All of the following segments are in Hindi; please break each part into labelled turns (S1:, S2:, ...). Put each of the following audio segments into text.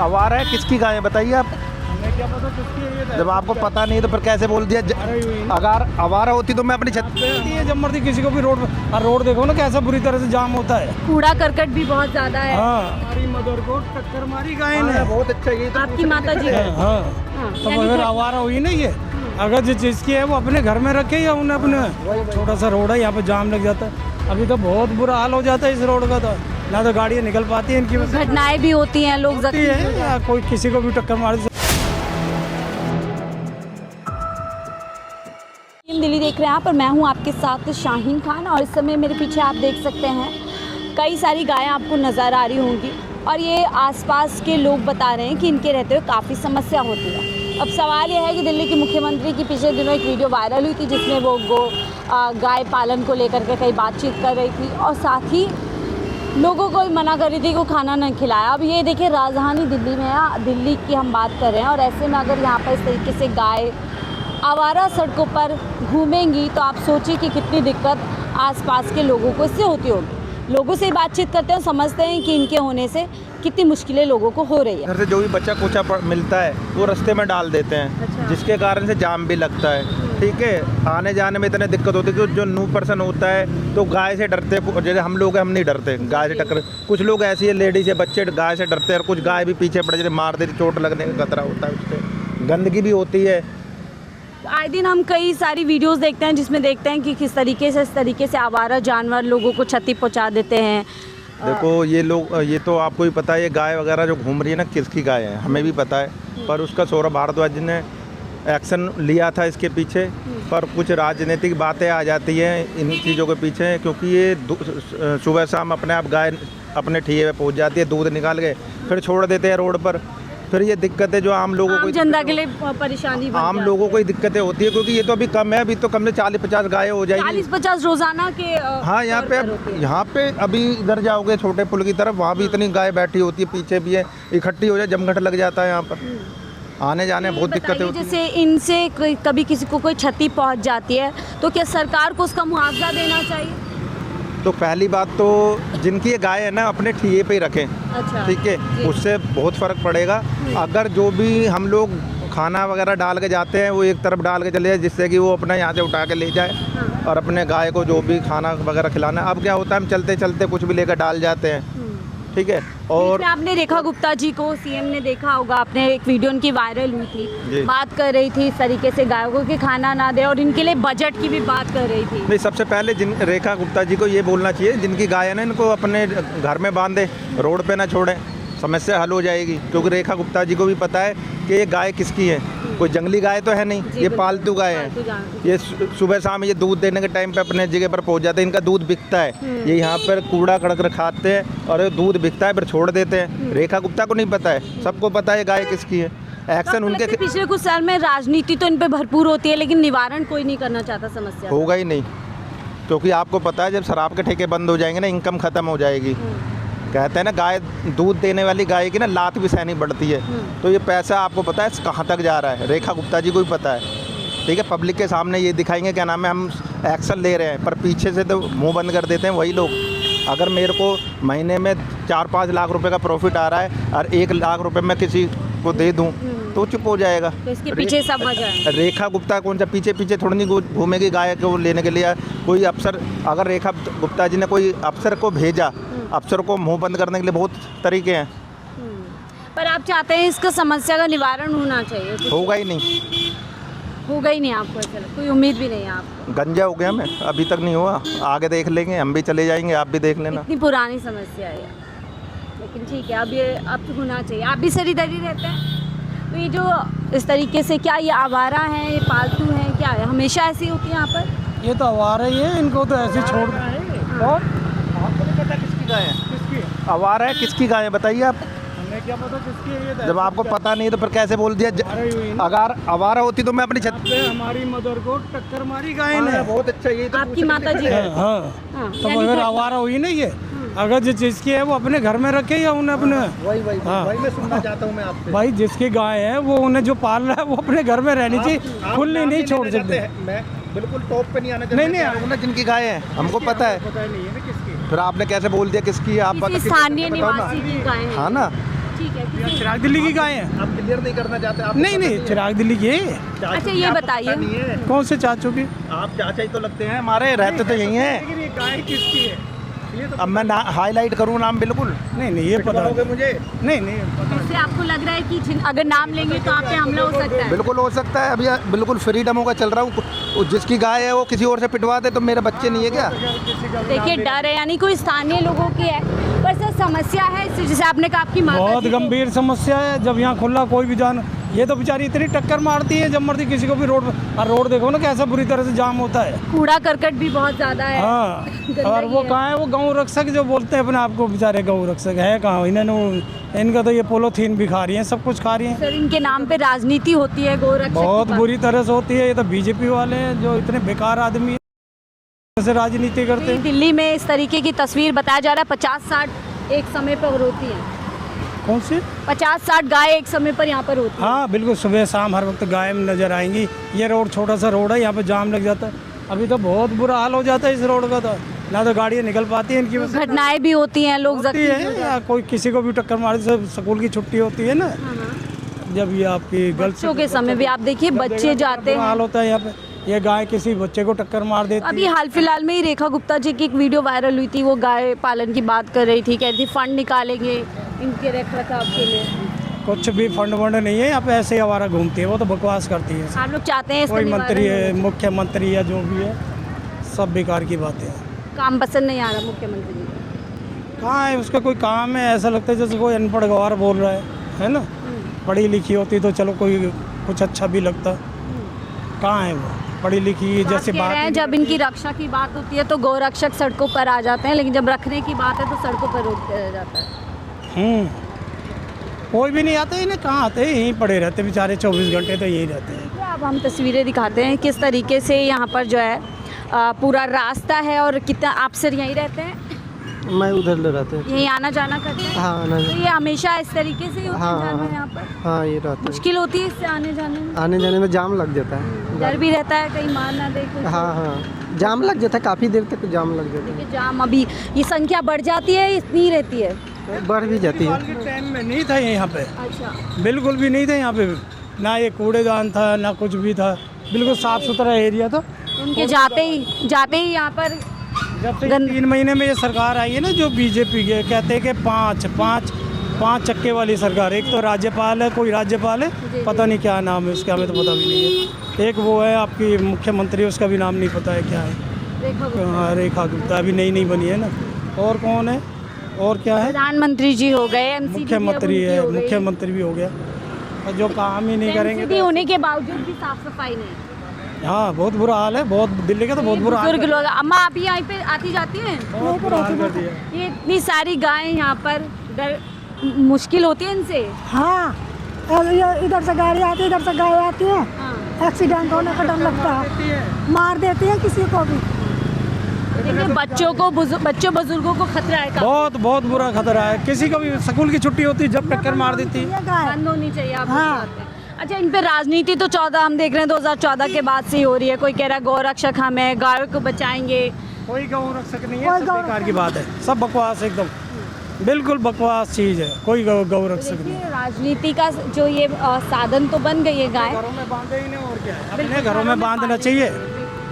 S1: आवारा है, किसकी गाय है बताइए आप।
S2: हमें क्या पता किसकी है ये।
S1: जब आपको पता नहीं तो फिर कैसे बोल दिया? अगर आवारा होती तो मैं अपनी छत
S2: ये जब मर्जी किसी को भी रोड और रोड देखो ना कैसा बुरी तरह से जाम होता है।
S3: कूड़ा करकट भी बहुत ज्यादा है।
S2: हाँ, हमारी मदर को टक्कर मारी गाय ने।
S1: बहुत अच्छा, ये तो
S3: आपकी माता जी है।
S2: हाँ,
S3: हाँ,
S2: तो
S3: यानी
S2: अगर
S3: कि-
S2: आवारा हुई ना ये, अगर जिस चीज़ की है वो अपने घर में रखे या उन्हें अपने छोटा सा रोड है यहाँ पे जाम लग जाता है। अभी तो बहुत बुरा हाल हो जाता है इस रोड का, तो ना तो गाड़ियाँ निकल पाती हैं इनकी वजह से।
S3: घटनाएं भी होती हैं, लोग
S2: होती
S3: जख्मी
S2: है
S3: हो जाते
S2: या कोई किसी को भी टक्कर मार दे।
S3: हैं। दिल्ली देख रहे हैं आप और मैं हूं आपके साथ शाहीन खान, और इस समय मेरे पीछे आप देख सकते हैं कई सारी गायें आपको नज़र आ रही होंगी, और ये आसपास के लोग बता रहे हैं कि इनके रहते हुए काफ़ी समस्या होती है। अब सवाल यह है कि दिल्ली के मुख्यमंत्री की पिछले दिनों एक वीडियो वायरल हुई थी जिसमें वो गाय पालन को लेकर के कई बातचीत कर रही थी, और साथ ही लोगों को मना कर रही थी को खाना न खिलाया। अब ये देखिए राजधानी दिल्ली में है, दिल्ली की हम बात कर रहे हैं, और ऐसे में अगर यहाँ पर इस तरीके से गाय आवारा सड़कों पर घूमेंगी तो आप सोचिए कि कितनी दिक्कत आसपास के लोगों को इससे होती होगी। लोगों से बातचीत करते हैं, समझते हैं कि इनके होने से कितनी मुश्किलें लोगों को हो रही है।
S1: घर से जो भी बच्चा कुचा मिलता है वो रास्ते में डाल देते हैं।
S3: अच्छा।
S1: जिसके कारण से जाम भी लगता है। ठीक है, आने जाने में इतने दिक्कत होती है कि जो न्यू पर्सन होता है तो गाय से डरते, जैसे हम लोग हैं, हम नहीं डरते गाय से टक्कर। कुछ लोग ऐसी है, लेडीज है, बच्चे गाय से डरते हैं, और कुछ गाय भी पीछे पड़ जाते, मार देती, चोट लगने का खतरा होता है उससे। गंदगी भी होती है।
S3: आए दिन हम कई सारी वीडियोस देखते हैं जिसमें देखते हैं कि किस तरीके से इस तरीके से आवारा जानवर लोगों को क्षति पहुंचा देते हैं।
S1: देखो ये लोग, ये तो आपको ही पता है, ये गाय वगैरह जो घूम रही है ना, किसकी गाय है हमें भी पता है, पर उसका सौरभ भारद्वाज ने एक्शन लिया था इसके पीछे। पर कुछ राजनीतिक बातें आ जाती हैं इन चीज़ों के पीछे, क्योंकि ये सुबह शाम अपने आप गाय अपने ठिये पे पहुंच जाती है, दूध निकाल के फिर छोड़ देते हैं रोड पर। फिर ये दिक्कतें जो आम लोगों को,
S3: जनता के लिए परेशानी बन
S1: आम
S3: जाती
S1: लोगों को ही दिक्कतें होती है, क्योंकि ये तो अभी कम है, अभी तो कम से 40-50 गायें हो जाएगी।
S3: 40-50 रोजाना के
S1: हाँ, यहाँ पे अभी इधर जाओगे छोटे पुल की तरफ, वहाँ भी इतनी गाय बैठी होती है, पीछे भी है, इकट्ठी हो जाए, जमघट लग जाता है यहाँ पर। आने जाने बहुत दिक्कतें होती हैं।
S3: जैसे इनसे कभी किसी को कोई क्षति पहुंच जाती है तो क्या सरकार को उसका मुआवजा देना चाहिए?
S1: तो पहली बात तो जिनकी ये गाय है ना, अपने ठिये पे ही रखें।
S3: अच्छा,
S1: ठीक है, उससे बहुत फ़र्क पड़ेगा। अगर जो भी हम लोग खाना वगैरह डाल के जाते हैं वो एक तरफ डाल के चले जाए, जिससे कि वो अपना यहाँ से उठा के ले जाए और अपने गाय को जो भी खाना वगैरह खिलाना। अब क्या होता है, हम चलते चलते कुछ भी लेकर डाल जाते हैं। ठीक है, और
S3: आपने रेखा गुप्ता जी को सीएम ने देखा होगा, आपने एक वीडियो उनकी वायरल हुई थी, बात कर रही थी इस तरीके से गायों को कि खाना ना दे, और इनके लिए बजट की भी बात कर रही थी।
S1: नहीं, सबसे पहले रेखा गुप्ता जी को ये बोलना चाहिए, जिनकी गाय है ना, इनको अपने घर में बांधे, रोड पे ना छोड़ें, समस्या हल हो जाएगी। क्योंकि रेखा गुप्ता जी को भी पता है कि ये गाय किसकी है, कोई जंगली गाय तो है नहीं, ये पालतू गाय है। ये सुबह शाम ये दूध देने के टाइम पे अपने जगह पर पहुंच जाते हैं, इनका दूध बिकता है। ये यहाँ पर कूड़ा कड़क खाते हैं और ये दूध बिकता है, फिर छोड़ देते हैं। रेखा गुप्ता को नहीं पता है, सबको पता है गाय किसकी है। एक्शन उनके
S3: पिछले कुछ साल में राजनीति तो इन पे भरपूर होती है, लेकिन निवारण कोई नहीं करना चाहता समस्या।
S1: होगा ही नहीं, क्योंकि आपको पता है जब शराब के ठेके बंद हो जाएंगे ना, इनकम खत्म हो जाएगी। कहते हैं ना, गाय दूध देने वाली गाय की ना लात भी सहनी पड़ती है। तो ये पैसा आपको पता है कहाँ तक जा रहा है, रेखा गुप्ता जी को भी पता है। ठीक है, पब्लिक के सामने ये दिखाएंगे क्या नाम है, हम एक्शन ले रहे हैं, पर पीछे से तो मुंह बंद कर देते हैं वही लोग। अगर मेरे को महीने में 4-5 लाख रुपए का प्रॉफिट आ रहा है और 1 लाख रुपए मैं किसी को दे दूं तो चुप हो जाएगा।
S3: तो इसके पीछे सब वजह है।
S1: रेखा गुप्ता कौन सा पीछे पीछे थोड़ी नहीं घूमेगी गाय को लेने के लिए। कोई अफसर, अगर रेखा गुप्ता जी ने कोई अफसर को भेजा, अफसर को मुंह बंद करने के लिए बहुत तरीके हैं।
S3: पर आप चाहते हैं इसका समस्या का निवारण होना चाहिए?
S1: होगा ही नहीं,
S3: होगा ही नहीं आपको? ऐसा कोई उम्मीद भी नहीं है आपको?
S1: गंजा हो गया, मैं अभी तक नहीं हुआ, आगे देख लेंगे, हम भी चले जाएंगे, आप भी देख लेना।
S3: इतनी पुरानी समस्या है, लेकिन ठीक है, अब तो होना चाहिए। आप भी सर इधर ही रहते हैं, तो ये जो इस तरीके से, क्या ये आवारा हैं, ये पालतू हैं, क्या है, हमेशा ऐसी होती है यहाँ पर?
S2: ये तो आवारा ही है, इनको तो ऐसे छोड़।
S1: और आपको नहीं पता किसकी गाय है?
S2: किसकी
S1: आवारा है, किसकी गाय है बताइए आप।
S2: हमें क्या पता किसकी है ये।
S1: जब आपको पता नहीं तो फिर कैसे बोल दिया? अगर आवारा होती तो मैं अपनी छत
S2: पे हमारी मदर को टक्कर मारी गाय ने।
S1: बहुत अच्छा, ये तो
S3: आपकी माता जी है।
S2: हाँ, तो अगर आवारा हुई ना ये, अगर जिस चीज़ की है वो अपने घर में रखे या उन्हें अपने,
S1: वही मैं सुनना चाहता हूँ मैं आपसे।
S2: भाई जिसकी गाय है वो उन्हें जो पाल रहा है वो अपने घर में रहनी चाहिए, खुली नहीं छोड़ सकते।
S1: मैं बिल्कुल टॉप पे नहीं आना चाहता।
S2: नहीं,
S1: जिनकी गाय है हमको पता है,
S2: पता नहीं है ना किसकी।
S1: फिर आपने कैसे बोल दिया किसकी है? आप
S3: स्थानीय निवासी की गाय है।
S1: हाँ ना,
S3: ठीक है
S2: ये चिराग दिल्ली की गाय है।
S1: आप क्लियर नहीं करना चाहते? आप
S2: नहीं चिराग दिल्ली की है।
S1: चाचू
S3: अच्छा,
S1: की
S3: ये
S1: आपको
S3: बताइए।
S1: पता नहीं है?
S2: कौन से चाचू की?
S1: आप चाचा ही तो लगते हैं हमारे, रहते तो यही हैं।
S2: लेकिन ये गाय किसकी है ये तो
S1: अब मैं हाईलाइट करूँ नाम बिल्कुल?
S2: नहीं ये पता
S1: होगे मुझे?
S2: नहीं
S3: इससे आपको लग रहा है कि अगर नाम लेंगे तो आप पे हमला हो सकता है?
S1: बिल्कुल हो सकता है। अभी बिल्कुल फ्रीडम होगा चल रहा हूँ। जिसकी गाय है वो किसी और से पिटवा दे तो मेरे बच्चे नहीं है क्या?
S3: देखिए डर है, यानी कोई स्थानीय लोगों की है, पर सर समस्या है जैसे आपने कहा आपकी माता
S2: बहुत
S3: जी को-
S2: गंभीर समस्या है। जब यहाँ खुला कोई भी जान, ये तो बेचारी इतनी टक्कर मारती है जब मर्जी किसी को भी रोड पर। और रोड देखो ना कैसा बुरी तरह से जाम होता है।
S3: कूड़ा करकट भी बहुत ज्यादा है।
S2: हाँ, और वो कहाँ है वो गौ रक्षक जो बोलते हैं अपने आप को, बेचारे गौ रक्षक है कहाँ? इन्होंने इनका तो ये पोलोथीन भी खा रही है, सब कुछ खा रही है।
S3: सर इनके नाम पे राजनीति होती है गोरक्षक
S2: बहुत बुरी तरह से होती है। ये तो बीजेपी वाले हैं जो इतने बेकार आदमी हैं, से राजनीति करते हैं।
S3: दिल्ली में इस तरीके की तस्वीर बताया जा रहा है, 50-60 एक समय पर होती है।
S2: कौन सी?
S3: 50-60 गाय एक समय पर यहाँ पर होती है।
S2: हाँ बिल्कुल, सुबह शाम हर वक्त गाय नजर आएंगी। ये रोड छोटा सा रोड है, यहाँ पे जाम लग जाता है। अभी तो बहुत बुरा हाल हो जाता है इस रोड का, तो ना तो गाड़ियाँ निकल पाती हैं इनकी वजह से।
S3: घटनाएं भी होती हैं, लोग
S2: होती
S3: जख्मी
S2: है
S3: हो जाते
S2: या कोई किसी को भी टक्कर मार, जब स्कूल की छुट्टी होती है ना,
S3: हैं।
S2: जब ये आपकी गर्ल्स
S3: बच्चों के समय भी आप देखिए बच्चे जाते
S2: हाल
S3: हैं।
S2: होता है यहाँ पे। ये गाय किसी बच्चे को टक्कर मार देती
S3: अभी
S2: है।
S3: हाल फिलहाल में ही रेखा गुप्ता जी की एक वीडियो वायरल हुई थी, वो गाय पालन की बात कर रही थी, कह रही थी फंड निकालेंगे इनके रख रखाव के लिए।
S2: कुछ भी फंड वंड नहीं है यहाँ पे, ऐसे ही आवारा घूमती है, वो तो बकवास करती है।
S3: आप लोग चाहते हैं इसका
S2: कोई
S3: निवारण
S2: मंत्री है,
S3: हो?
S2: मुख्यमंत्री या जो भी है, सब बेकार की बातें हैं।
S3: काम पसंद नहीं आ रहा मुख्यमंत्री जी को?
S2: कहाँ है उसका कोई काम है? ऐसा लगता है जैसे कोई अनपढ़ गवार बोल रहा है ना। पढ़ी लिखी होती तो चलो कोई कुछ अच्छा भी लगता। कहाँ है वो पढ़ी लिखी?
S3: तो आप
S2: जैसे
S3: कह रहे हैं
S2: बात
S3: जब इनकी रक्षा की बात होती है तो गौरक्षक सड़कों पर आ जाते हैं, लेकिन जब रखने की बात है तो सड़कों पर रोक दिया जाता है।
S2: कोई भी नहीं आते, इन्हें कहाँ आते हैं, यहीं पड़े रहते बेचारे 24 घंटे तो यहीं रहते हैं।
S3: अब हम तस्वीरें दिखाते हैं किस तरीके से यहाँ पर जो है पूरा रास्ता है। और कितना आप सर यहीं रहते हैं?
S4: मैं उधर ले रहते हैं।
S3: यहीं आना जाना करते हैं?
S4: हाँ
S3: तो ये हमेशा इस तरीके से ही होता है
S4: हाँ,
S3: जाना
S4: हाँ।
S3: यहाँ पर?
S4: हाँ ये रहता
S3: मुश्किल होती है इससे आने जाने में?
S4: है। आने जाने में जाम लग जाता है।
S3: डर भी रहता है कहीं मार ना दे कुछ?
S4: हाँ हाँ जाम लग जाता है, काफ़ी देर तक जाम लग जाता
S3: ये जाम अभी ये संख्या बढ़ जाती है, इतनी रहती है?
S4: है, बढ़ भी जाती है।
S2: के टाइम में नहीं था यहाँ पे,
S3: अच्छा,
S2: बिल्कुल भी नहीं था यहाँ पे, ना ये कूड़ेदान था ना कुछ भी था, बिल्कुल साफ सुथरा एरिया था।
S3: उनके जाते ही यहाँ पर
S2: जब से 3 महीने में ये सरकार आई है ना जो बीजेपी के, कहते हैं कि पाँच चक्के वाली सरकार। एक तो राज्यपाल है, कोई राज्यपाल है, पता नहीं क्या नाम है उसका, हमें तो पता भी नहीं है। एक वो है आपकी मुख्यमंत्री, उसका भी नाम नहीं पता है क्या है। हाँ, रेखा गुप्ता अभी नई बनी है ना। और कौन है और क्या है?
S3: प्रधानमंत्री जी हो गए, एमसीडी
S2: मुख्यमंत्री है, मुख्यमंत्री भी हो गया, और जो काम ही नहीं करेंगे
S3: एमसीडी होने के बावजूद भी साफ सफाई नहीं।
S2: हाँ बहुत बुरा हाल है, बहुत दिल्ली का तो बहुत बुरा हाल
S3: बुजुर्ग लोग, अम्मा आप ही यहाँ पे आती जाती हैं?
S2: बहुत बुरा हाल कर दिया।
S3: ये इतनी सारी गायें यहाँ पर, डर मुश्किल होती है इनसे?
S5: हाँ, और ये इधर से गाड़ी आती है, इधर से गाय आती है,
S3: हाँ।
S5: एक्सीडेंट होने का डर लगता है, मार देती है किसी को भी।
S3: देखिए बच्चों बुजुर्गों को खतरा है काफी।
S2: बहुत बुरा खतरा है। किसी को भी स्कूल की छुट्टी होती जब टक्कर मार देती।
S5: ये गाय
S3: बंद होनी चाहिए आप
S5: हाँ।
S3: बताते हैं। अच्छा, इन पे राजनीति तो 14 हम देख रहे हैं 2014 के बाद से ही हो रही है। कोई कह रहा है गौरक्षक हम है, गायों को बचाएंगे।
S2: कोई गौ रक्षक नहीं
S5: कोई
S2: है, सब
S5: गौ
S2: बेकार की बात है, सब बकवास, एकदम बिल्कुल बकवास चीज़ है। कोई गौ रक्षक नहीं।
S3: देखिए राजनीति का जो ये साधन तो बन गई है गाय,
S2: घरों में बांधे ही नहीं, और क्या है, अपने घरों में बांधना चाहिए।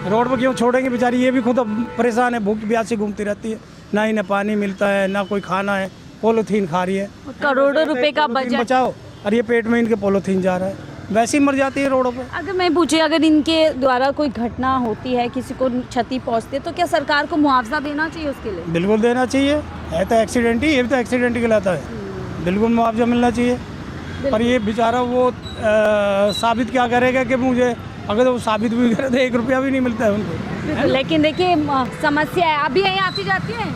S2: रोड पर क्यों छोड़ेंगे बेचारी? ये भी खुद अब परेशान है, भूख प्यासी घूमती रहती है, ना इन्हें पानी मिलता है ना कोई खाना है, पोलोथीन खा रही है।
S3: करोड़ों रुपए का
S2: पोलोथीन
S3: बजट।
S2: बचाओ, और ये पेट में इनके पोलोथीन जा रहा है, वैसे ही मर जाती है रोडों पे।
S3: अगर मैं पूछे, अगर इनके द्वारा कोई घटना होती है, किसी को क्षति पहुंचती है, तो क्या सरकार को मुआवजा देना चाहिए उसके लिए?
S2: बिल्कुल देना चाहिए, है तो एक्सीडेंट ही, ये भी तो एक्सीडेंट ही कहलाता है, बिल्कुल मुआवजा मिलना चाहिए। पर ये बेचारा वो साबित क्या करेगा कि मुझे, अगर तो वो साबित भी करे तो 1 रुपया भी नहीं मिलता है उनको।
S3: लेकिन देखिए समस्या है, अभी यहीं आती जाती है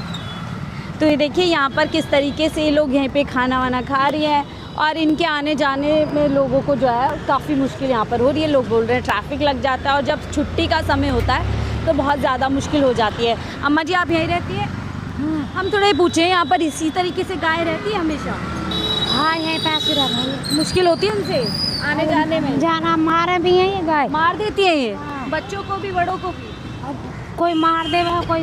S3: तो ये देखिए यहाँ पर किस तरीके से ये लोग यहीं पे खाना वाना खा रही हैं, और इनके आने जाने में लोगों को जो है काफ़ी मुश्किल यहाँ पर हो रही है। लोग बोल रहे हैं ट्रैफिक लग जाता है, और जब छुट्टी का समय होता है तो बहुत ज़्यादा मुश्किल हो जाती है। अम्मा जी आप यहीं रहती है? हम थोड़ा ये पूछें, यहाँ पर इसी तरीके से गाय रहती है हमेशा?
S5: हाँ यहीं पास ही रहता है।
S3: मुश्किल होती है इनसे आने जाने में?
S5: जाना मारे भी है ये गाय,
S3: मार देती है ये, बच्चों को भी बड़ों को भी?
S5: कोई मार देगा कोई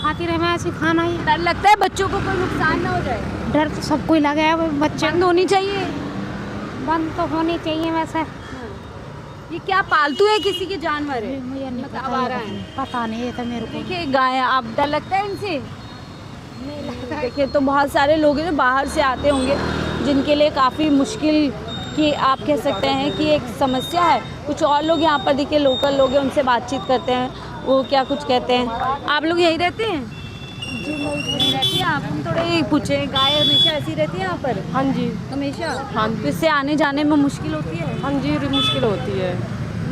S6: खाती रहे, मैं ऐसे खाना ही।
S3: डर लगता है बच्चों को कोई नुकसान ना हो जाए?
S6: डर तो सबको ही लगा है, वो बच्चे
S3: बंद होनी चाहिए।
S6: बंद तो होनी चाहिए वैसे।
S3: ये क्या पालतू है, किसी के जानवर है?
S6: मुझे नहीं
S3: मतलब
S6: पता,
S3: आवारा है।
S6: पता नहीं, ये तो मेरे को
S3: देखिए गाय, आप डर लगता है इनसे? देखिए तो बहुत सारे लोग हैं जो बाहर से आते होंगे जिनके लिए काफ़ी मुश्किल की आप कह सकते हैं कि एक समस्या है। कुछ और लोग यहाँ पर देखिए लोकल लोग हैं, उनसे बातचीत करते हैं, वो क्या कुछ कहते हैं। आप लोग यहीं रहते हैं? जी नहीं रहती हैं आप? हम थोड़े पूछे, गाय हमेशा ऐसी रहती है यहाँ पर?
S7: हाँ जी,
S3: हमेशा?
S7: हाँ जी।
S3: तो इससे आने जाने में मुश्किल होती है?
S7: हाँ जी, मुश्किल होती है।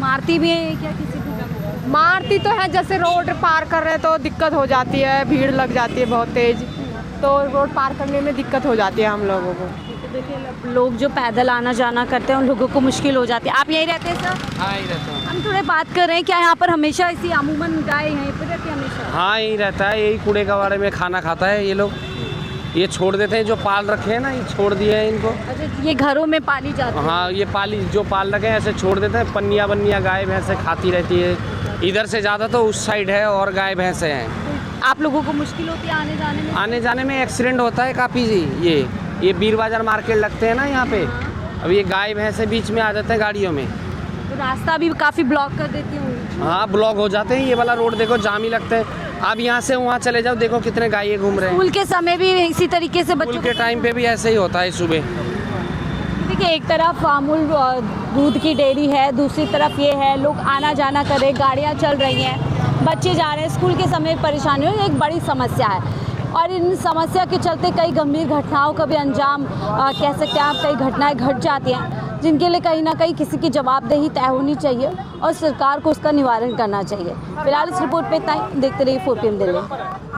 S3: मारती भी है क्या किसी को?
S7: मारती तो है, जैसे रोड पार कर रहे हैं तो दिक्कत हो जाती है, भीड़ लग जाती है बहुत तेज, तो रोड पार करने में दिक्कत हो जाती है हम लोगों को।
S3: देखिए लोग जो पैदल आना जाना करते हैं उन लोगों को मुश्किल हो जाती है। आप यहीं रहते हैं सर?
S8: हाँ यही रहता हूँ।
S3: हम थोड़े बात कर रहे हैं, क्या यहाँ पर हमेशा ऐसी अमूमन गाय यहीं पर रहती है हमेशा?
S8: हाँ यही रहता है, यही कूड़े कबाड़े में खाना खाता है ये लोग। ये छोड़ देते हैं, जो पाल रखे हैं ना, ये छोड़ दिए हैं इनको।
S3: अच्छा, ये घरों में पाली जाती है?
S8: हाँ ये जो पाल रखे हैं ऐसे छोड़ देते हैं। पन्निया बन्निया गाय भैंसे खाती रहती है। इधर से ज़्यादा तो उस साइड है और गाय भैंसे हैं।
S3: आप लोगों को मुश्किल होती है आने जाने में?
S8: आने जाने में एक्सीडेंट होता है काफ़ी जी। ये बीर बाजार मार्केट लगते हैं ना यहाँ पे, अब ये गाय भैंसे बीच में आ जाते हैं गाड़ियों में,
S3: तो रास्ता भी काफ़ी ब्लॉक कर देती हूँ।
S8: हाँ ब्लॉक हो जाते हैं। ये वाला रोड देखो जाम ही लगते हैं। अब यहाँ से वहाँ चले जाओ, देखो कितने गाय घूम रहे हैं।
S3: स्कूल के समय भी इसी तरीके से बच्चों
S8: स्कूल के टाइम पे भी ऐसे ही होता है सुबह।
S3: देखिए एक तरफ अमूल दूध की डेयरी है, दूसरी तरफ ये है, लोग आना जाना कर रहे, गाड़ियाँ चल रही हैं, बच्चे जा रहे हैं। स्कूल के समय परेशानियों एक बड़ी समस्या है और इन समस्या के चलते कई गंभीर घटनाओं का भी अंजाम कह सकते हैं आप, कई घटनाएं घट जाती हैं जिनके लिए कहीं ना कहीं किसी की जवाबदेही तय होनी चाहिए और सरकार को उसका निवारण करना चाहिए। फिलहाल इस रिपोर्ट पे इतना ही। देखते रहिए 4PM दिल्ली।